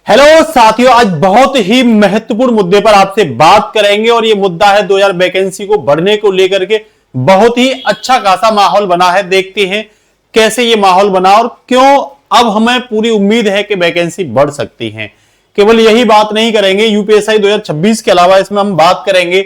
Hello साथियों, आज बहुत ही महत्वपूर्ण मुद्दे पर आपसे बात करेंगे और ये मुद्दा है 2000 वैकेंसी को बढ़ने को लेकर के। बहुत ही अच्छा खासा माहौल बना है, देखते हैं कैसे ये माहौल बना और क्यों अब हमें पूरी उम्मीद है कि वैकेंसी बढ़ सकती है। केवल यही बात नहीं करेंगे, यूपीएससी 2026 के अलावा इसमें हम बात करेंगे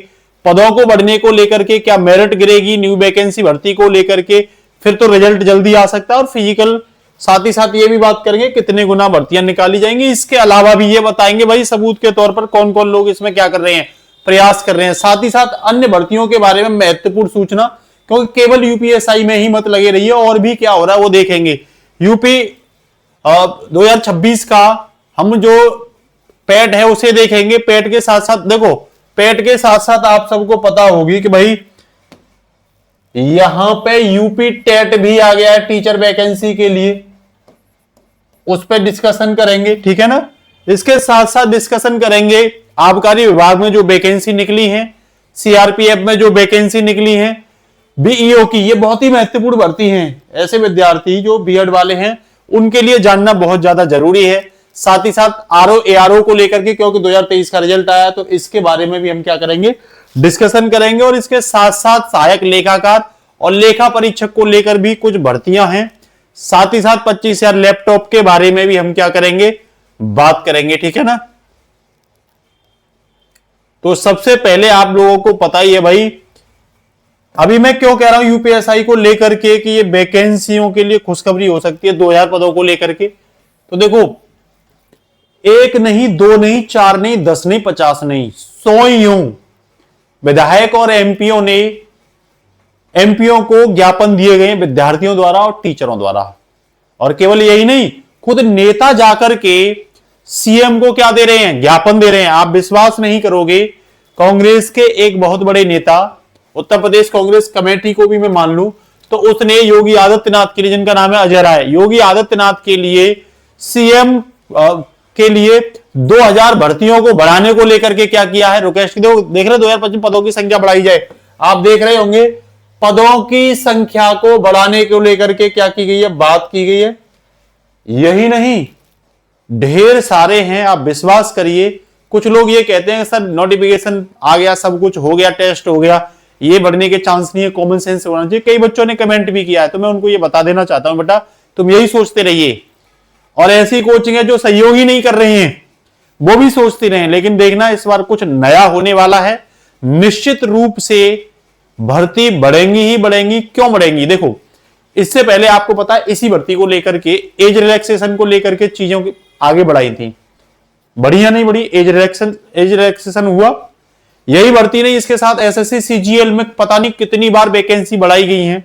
पदों को बढ़ने को लेकर के, क्या मेरिट गिरेगी न्यू वैकेंसी भर्ती को लेकर के, फिर तो रिजल्ट जल्दी आ सकता है, और फिजिकल साथ ही साथ ये भी बात करेंगे कितने गुना भर्तियां निकाली जाएंगी। इसके अलावा भी ये बताएंगे भाई सबूत के तौर पर कौन कौन लोग इसमें क्या कर रहे हैं, प्रयास कर रहे हैं। साथ ही साथ अन्य भर्तियों के बारे में महत्वपूर्ण सूचना, क्योंकि केवल यूपीएससी में ही मत लगे रहिए, और भी क्या हो रहा है वो देखेंगे। यूपी 2026 का हम जो पैट है उसे देखेंगे। पैट के साथ साथ देखो, पैट के साथ साथ आप सबको पता होगी कि भाई यहां पे यूपी टेट भी आ गया है टीचर वैकेंसी के लिए, उस पर डिस्कशन करेंगे, ठीक है ना। इसके साथ साथ डिस्कशन करेंगे आबकारी विभाग में जो वैकेंसी निकली है, सीआरपीएफ में जो वैकेंसी निकली है, बीईओ की, ये बहुत ही महत्वपूर्ण भर्ती है। ऐसे विद्यार्थी जो बीएड वाले हैं उनके लिए जानना बहुत ज्यादा जरूरी है। साथ ही साथ आरओ एआरओ को लेकर के, क्योंकि 2023 का रिजल्ट आया तो इसके बारे में भी हम क्या करेंगे, डिस्कशन करेंगे। और इसके साथ साथ सहायक लेखाकार और लेखा परीक्षक को लेकर भी कुछ भर्तियां हैं। साथ ही साथ 25,000 लैपटॉप के बारे में भी हम क्या करेंगे, बात करेंगे, ठीक है ना। तो सबसे पहले आप लोगों को पता ही है भाई, अभी मैं क्यों कह रहा हूं यूपीएससी को लेकर के कि ये वैकेंसियों के लिए खुशखबरी हो सकती है 2000 पदों को लेकर के। तो देखो, एक नहीं, दो नहीं, चार नहीं, 10 नहीं, 50 नहीं, 100 यूं विधायक और एमपीओ को ज्ञापन दिए गए विद्यार्थियों द्वारा और टीचरों द्वारा। और केवल यही नहीं, खुद नेता जाकर के सीएम को क्या दे रहे हैं, ज्ञापन दे रहे हैं। आप विश्वास नहीं करोगे, कांग्रेस के एक बहुत बड़े नेता, उत्तर प्रदेश कांग्रेस कमेटी को भी मैं मान लूं, तो उसने योगी आदित्यनाथ के लिए, जिनका नाम है अजय राय, योगी आदित्यनाथ के लिए सीएम के लिए 2000 भर्तियों को बढ़ाने को लेकर के क्या किया है, रिक्वेस्ट देख रहे 2025 पदों की संख्या बढ़ाई जाए। आप देख रहे होंगे पदों की संख्या को बढ़ाने को लेकर के क्या की गई है, बात की गई है। यही नहीं, ढेर सारे हैं, आप विश्वास करिए। कुछ लोग ये कहते हैं सर नोटिफिकेशन आ गया, सब कुछ हो गया, टेस्ट हो गया, ये बढ़ने के चांस नहीं है, कॉमन सेंस होना चाहिए। कई बच्चों ने कमेंट भी किया है, तो मैं उनको ये बता देना चाहता हूं, बेटा तुम यही सोचते रहिए। और ऐसी कोचिंग है जो सहयोग ही नहीं कर रही है, वो भी सोचती रहे, लेकिन देखना इस बार कुछ नया होने वाला है। निश्चित रूप से भर्ती बढ़ेंगी ही बढ़ेंगी। क्यों बढ़ेंगी, देखो इससे पहले आपको पता है इसी भर्ती को लेकर के, एज रिलैक्सेशन को लेकर के चीजों की आगे बढ़ाई थी, बढ़िया नहीं बढ़ी, एज रिलैक्सेशन हुआ। यही भर्ती नहीं, इसके साथ एसएससी सीजीएल में पता नहीं कितनी बार वैकेंसी बढ़ाई गई है।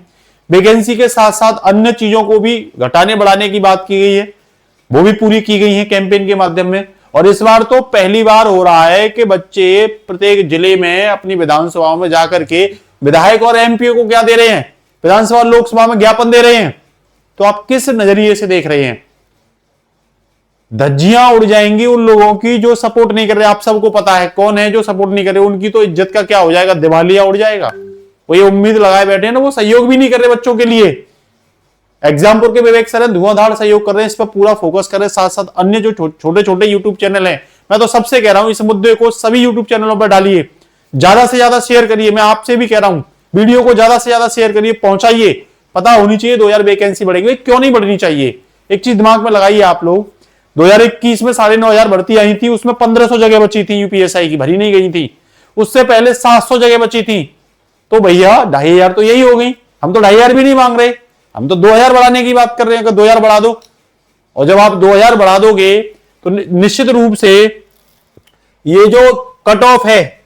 वैकेंसी के साथ साथ अन्य चीजों को भी घटाने बढ़ाने की बात की गई है, वो भी पूरी की गई है कैंपेन के माध्यम में। और इस बार तो पहली बार हो रहा है कि बच्चे प्रत्येक जिले में अपनी विधानसभाओं में जाकर के विधायक और एमपीओ को क्या दे रहे हैं, विधानसभा लोकसभा में ज्ञापन दे रहे हैं। तो आप किस नजरिए से देख रहे हैं, धज्जियां उड़ जाएंगी उन लोगों की जो सपोर्ट नहीं कर रहे। आप सबको पता है कौन है जो सपोर्ट नहीं कर रहे, उनकी तो इज्जत का क्या हो जाएगा, दिवालिया उड़ जाएगा। वो ये उम्मीद लगाए बैठे हैं ना, वो सहयोग भी नहीं कर रहे बच्चों के लिए। एग्जामपुर के विवेक सर धुआंधार सहयोग कर रहे हैं, इस पर पूरा फोकस कर रहे हैं। साथ साथ अन्य जो छोटे छोटे यूट्यूब चैनल हैं, मैं तो सबसे कह रहा हूं इस मुद्दे को सभी यूट्यूब चैनलों पर डालिए, ज्यादा से ज्यादा शेयर करिए। मैं आपसे भी कह रहा हूं वीडियो को ज्यादा से ज्यादा शेयर करिए, पहुंचाइए। पता होनी चाहिए 2000 वैकेंसी बढ़ेगी, क्यों नहीं बढ़नी चाहिए। एक चीज दिमाग में लगाइए आप लोग, 2021 में 9,500 भर्ती आई थी, उसमें 1500 जगह बची थी यूपीएससी की, भरी नहीं गई थी। उससे पहले 700 जगह बची थी, तो भैया 2500 तो यही हो गई। हम तो 2500 भी नहीं मांग रहे, हम तो 2000 बढ़ाने की बात कर रहे हैं कि 2000 बढ़ा दो। और जब आप 2000 बढ़ा दोगे तो निश्चित रूप से ये जो कट ऑफ है,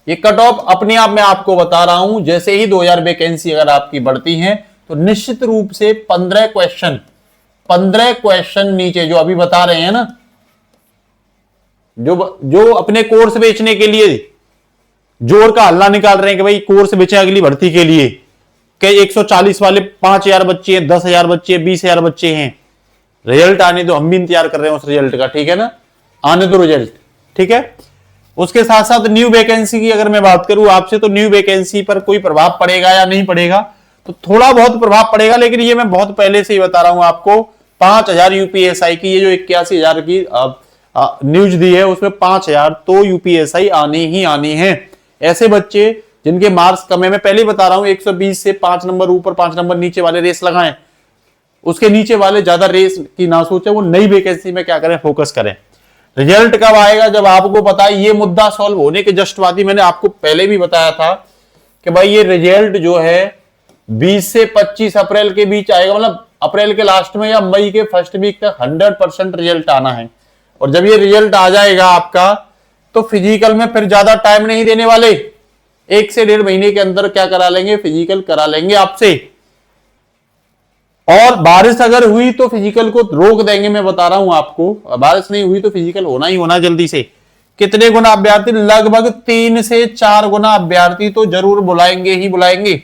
ये कट ऑफ अपने आप में आपको बता रहा हूं, जैसे ही 2000 वैकेंसी अगर आपकी बढ़ती है तो निश्चित रूप से 15 क्वेश्चन नीचे जो अभी बता रहे हैं ना, जो अपने कोर्स बेचने के लिए जोर का हल्ला निकाल रहे हैं कि भाई कोर्स बेचे अगली भर्ती के लिए, कि 140 वाले 5000 बच्चे हैं, 10,000 बच्चे, 20,000 बच्चे हैं। रिजल्ट आने दो, हम भी इंतजार कर रहे हैं उस रिजल्ट का, ठीक है ना, आने दो रिजल्ट, ठीक है। उसके साथ साथ न्यू वैकेंसी की अगर मैं बात करूं आपसे, तो न्यू वैकेंसी पर कोई प्रभाव पड़ेगा या नहीं पड़ेगा, तो थोड़ा बहुत प्रभाव पड़ेगा। लेकिन ये मैं बहुत पहले से ही बता रहा हूं आपको, 5000 यूपीएससी की, ये जो 81,000 की न्यूज दी है उसमें 5000 तो यूपीएसआई आनी ही आनी है। ऐसे बच्चे जिनके मार्क्स कम है, मैं पहले ही बता रहा हूं 120 से 5 नंबर ऊपर 5 नंबर नीचे वाले रेस लगाएं, उसके नीचे वाले ज्यादा रेस की ना सोचे, वो नई वैकेंसी में क्या करें, फोकस करें। रिजल्ट कब आएगा, जब आपको पता है ये मुद्दा सॉल्व होने के जस्ट बाद ही, मैंने आपको पहले भी बताया था कि भाई ये रिजल्ट जो है 20 से 25 अप्रैल के बीच आएगा, मतलब अप्रैल के लास्ट में या मई के फर्स्ट वीक तक 100% रिजल्ट आना है। और जब ये रिजल्ट आ जाएगा आपका, तो फिजिकल में फिर ज्यादा टाइम नहीं देने वाले, 1 से 1.5 महीने के अंदर क्या करा लेंगे, फिजिकल करा लेंगे आपसे। और बारिश अगर हुई तो फिजिकल को रोक देंगे, मैं बता रहा हूं आपको, बारिश नहीं हुई तो फिजिकल होना ही होना जल्दी से। कितने गुना अभ्यर्थी, लगभग 3 से 4 गुना अभ्यर्थी तो जरूर बुलाएंगे ही बुलाएंगे।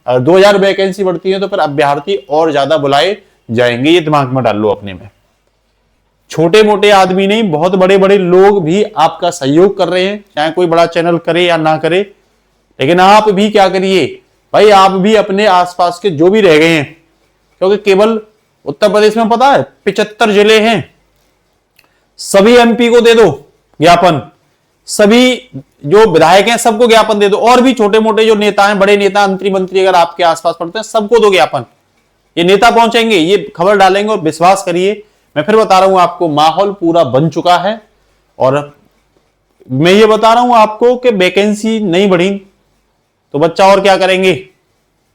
2000 वैकेंसी बढ़ती है तो फिर अभ्यर्थी और ज्यादा बुलाए जाएंगे, ये दिमाग में डाल लो अपने में। छोटे मोटे आदमी नहीं, बहुत बड़े बड़े लोग भी आपका सहयोग कर रहे हैं, चाहे कोई बड़ा चैनल करे या ना करे, लेकिन आप भी क्या करिए भाई, आप भी अपने आसपास के जो भी रह गए हैं, क्योंकि केवल उत्तर प्रदेश में पता है 75 जिले हैं, सभी एमपी को दे दो ज्ञापन, सभी जो विधायक हैं सबको ज्ञापन दे दो, और भी छोटे मोटे जो नेता हैं, बड़े नेता मंत्री मंत्री अगर आपके आसपास पड़ते हैं सबको दो ज्ञापन। ये नेता पहुंचेंगे, ये खबर डालेंगे, और विश्वास करिए मैं फिर बता रहा हूं आपको, माहौल पूरा बन चुका है। और मैं ये बता रहा हूं आपको कि वैकेंसी नहीं बढ़ी तो बच्चा और क्या करेंगे,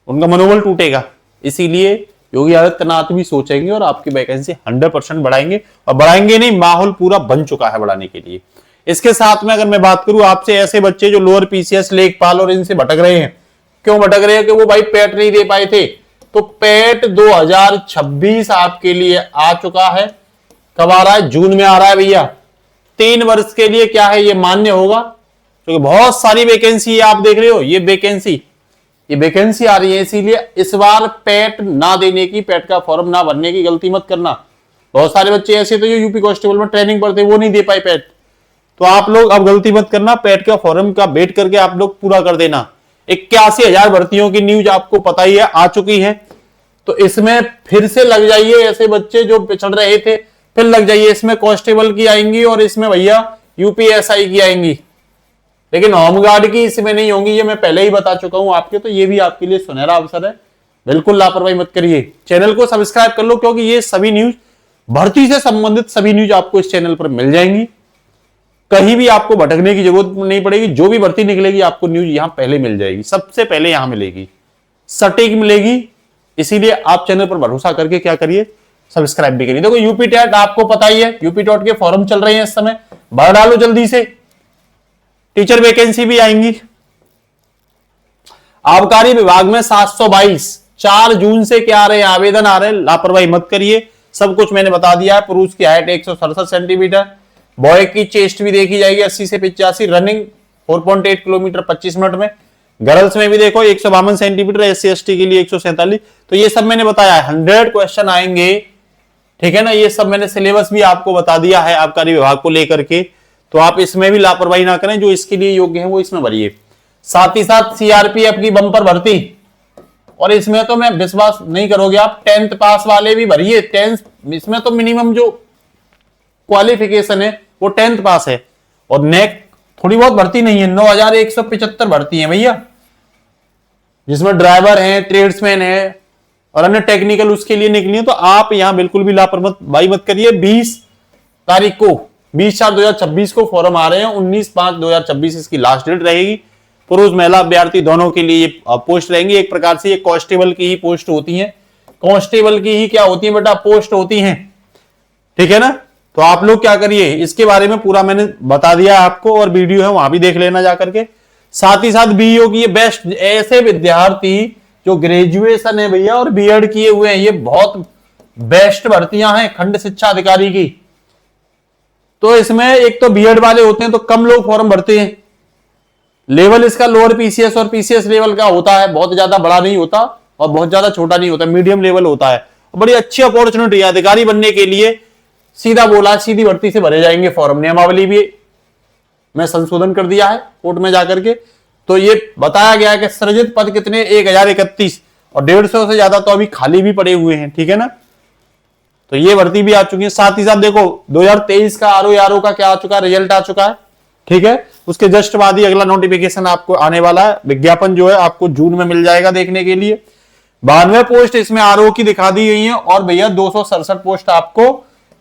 उनका मनोबल टूटेगा। इसीलिए योगी आदित्यनाथ भी सोचेंगे और आपकी वैकेंसी 100% बढ़ाएंगे, और बढ़ाएंगे नहीं, माहौल पूरा बन चुका है बढ़ाने के लिए। इसके साथ में अगर मैं बात करूं आपसे, ऐसे बच्चे जो लोअर पीसीएस, लेखपाल और इनसे भटक रहे हैं, क्यों भटक रहे हैं, कि वो भाई पेट नहीं दे पाए थे, तो पेट 2026 आपके लिए आ चुका है। कब आ रहा है, जून में आ रहा है भैया। 3 वर्ष के लिए क्या है, ये मान्य होगा, क्योंकि बहुत सारी वैकेंसी आप देख रहे हो, ये वैकेंसी आ रही है। इसीलिए इस बार पेट ना देने की, पेट का फॉर्म ना भरने की गलती मत करना। बहुत सारे बच्चे ऐसे थे जो यूपी कांस्टेबल में ट्रेनिंग पर थे, वो नहीं दे पाए पेट, तो आप लोग अब गलती मत करना, पेट का फॉर्म का वेट करके आप लोग पूरा कर देना। 81,000 भर्तियों की न्यूज आपको पता ही है, आ चुकी है, तो इसमें फिर से लग जाइए। ऐसे बच्चे जो पिछड़ रहे थे फिर लग जाइए, इसमें कांस्टेबल की आएंगी और इसमें भैया यूपीएसआई की आएंगी, लेकिन होमगार्ड की इसमें नहीं होंगी, ये मैं पहले ही बता चुका हूं आपके। तो ये भी आपके लिए सुनहरा अवसर है, बिल्कुल लापरवाही मत करिए। चैनल को सब्सक्राइब कर लो, क्योंकि ये सभी न्यूज, भर्ती से संबंधित सभी न्यूज आपको इस चैनल पर मिल जाएंगी, कहीं भी आपको भटकने की जरूरत नहीं पड़ेगी। जो भी भर्ती निकलेगी आपको न्यूज यहां पहले मिल जाएगी, सबसे पहले यहां मिलेगी, सटीक मिलेगी। इसीलिए आप चैनल पर भरोसा करके क्या करिए, सब्सक्राइब भी करिए। देखो यूपी टेट आपको पता ही है, यूपी टेट के फॉर्म चल रहे हैं इस समय, भर डालो जल्दी से, टीचर वैकेंसी भी आएंगी। आबकारी विभाग में 722, 4 जून से क्या आ रहे हैं, आवेदन आ रहे हैं, लापरवाही मत करिए। सब कुछ मैंने बता दिया है। पुरुष की हाइट 167 सेंटीमीटर, बॉय की चेस्ट भी देखी जाएगी 80 से 85, रनिंग 4.8 किलोमीटर 25 मिनट में। गर्ल्स में भी देखो 152 सेंटीमीटर, SC ST के लिए 147। तो ये सब मैंने बताया है, 100 क्वेश्चन आएंगे, ठीक है ना। ये सब मैंने सिलेबस भी आपको बता दिया है आबकारी विभाग को लेकर के, तो आप इसमें भी लापरवाही ना करें, जो इसके लिए योग्य है वो इसमें भरिए। साथ ही साथ सीआरपीएफ की बम्पर भर्ती, और इसमें तो मैं विश्वास नहीं करोगे आप, 10th पास वाले भी भरिए। 10th इसमें तो मिनिमम जो क्वालिफिकेशन है वो 10th पास है, और नेक थोड़ी बहुत भर्ती नहीं है, 9175 भर्ती है भैया, जिसमें ड्राइवर हैं, ट्रेड्समैन है और अन्य टेक्निकल उसके लिए निकली है। तो आप यहां बिल्कुल भी लापरवाही मत करिए। 20 तारीख को, 20/4/2026 को फॉर्म आ रहे हैं, 19/5/2026 इसकी लास्ट डेट रहेगी। पुरुष महिला अभ्यर्थी दोनों के लिए पोस्ट रहेंगी। एक प्रकार से ये कांस्टेबल की ही पोस्ट होती है, कांस्टेबल की ही क्या होती है बेटा, पोस्ट होती है, ठीक है ना। तो आप लोग क्या करिए, इसके बारे में पूरा मैंने बता दिया आपको, और वीडियो है वहां भी देख लेना जाकर के। साथ ही साथ बीईओ की ये बेस्ट, ऐसे विद्यार्थी जो ग्रेजुएशन है भैया और बीएड किए हुए हैं, ये बहुत बेस्ट भर्तियां हैं खंड शिक्षा अधिकारी की। तो इसमें एक तो बीएड वाले होते हैं तो कम लोग फॉर्म भरते हैं, लेवल इसका लोअर पीसीएस और पीसीएस लेवल का होता है, बहुत ज्यादा बड़ा नहीं होता और बहुत ज्यादा छोटा नहीं होता, मीडियम लेवल होता है। बड़ी अच्छी अपॉर्चुनिटी है अधिकारी बनने के लिए। सीधा बोला, सीधी भर्ती से भरे जाएंगे फॉर्म, नियमावली भी मैं संशोधन कर दिया है कोर्ट में जाकर के। तो ये बताया गया है कि सृजित पद कितने, 1031, और 150 से ज्यादा तो अभी खाली भी पड़े हुए हैं, ठीक है ना। तो ये भर्ती भी आ चुकी है। साथ ही साथ देखो 2023 का आरओ का क्या आ चुका है, रिजल्ट आ चुका है, ठीक है। उसके जस्ट बाद ही अगला नोटिफिकेशन आपको आने वाला है। विज्ञापन जो है आपको जून में मिल जाएगा देखने के लिए। 92 पोस्ट इसमें आरओ की दिखा दी गई है और भैया 267 पोस्ट आपको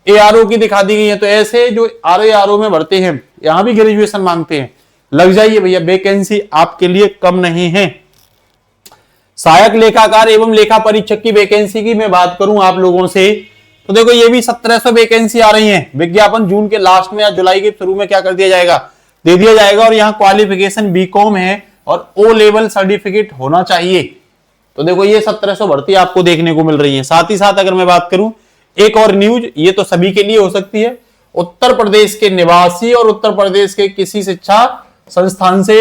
एआरओ की दिखा दी गई है। तो ऐसे जो आरओ में भरते हैं, यहां भी ग्रेजुएशन मांगते हैं, लग जाइए भैया, वैकेंसी आपके लिए कम नहीं है। सहायक लेखाकार एवं लेखा परीक्षक की वैकेंसी की मैं बात करूं आप लोगों से, तो देखो ये भी 1700 वैकेंसी आ रही है। विज्ञापन जून के लास्ट में या जुलाई के शुरू में क्या कर दिया जाएगा, दे दिया जाएगा। और यहाँ क्वालिफिकेशन बीकॉम है और ओ लेवल सर्टिफिकेट होना चाहिए। तो देखो ये 1700 भर्ती आपको देखने को मिल रही है। साथ ही साथ अगर मैं बात करूं एक और न्यूज, ये तो सभी के लिए हो सकती है, उत्तर प्रदेश के निवासी और उत्तर प्रदेश के किसी शिक्षा संस्थान से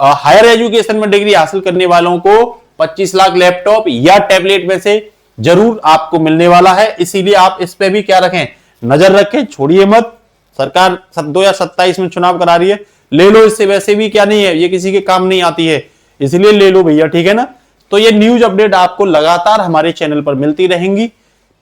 हायर एजुकेशन में डिग्री हासिल करने वालों को 25 लाख लैपटॉप या टैबलेट में से जरूर आपको मिलने वाला है। इसीलिए आप इस पे भी क्या रखें, नजर रखें, छोड़िए मत। सरकार 2027 में चुनाव करा रही है, ले लो, इससे वैसे भी क्या नहीं है, ये किसी के काम नहीं आती है, इसलिए ले लो भैया, ठीक है ना। तो ये न्यूज अपडेट आपको लगातार हमारे चैनल पर मिलती रहेंगी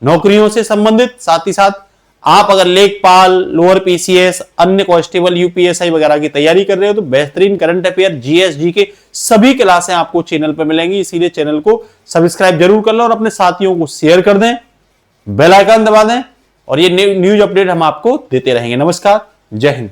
नौकरियों से संबंधित। साथ ही साथ आप अगर लेखपाल, लोअर पीसीएस, अन्य कांस्टेबल, यूपीएसआई वगैरह की तैयारी कर रहे हो तो बेहतरीन करंट अफेयर, जीएसजी के सभी क्लासें आपको चैनल पर मिलेंगी। इसीलिए चैनल को सब्सक्राइब जरूर कर लो और अपने साथियों को शेयर कर दें, बेल आइकन दबा दें और ये न्यूज अपडेट हम आपको देते रहेंगे। नमस्कार, जय हिंद।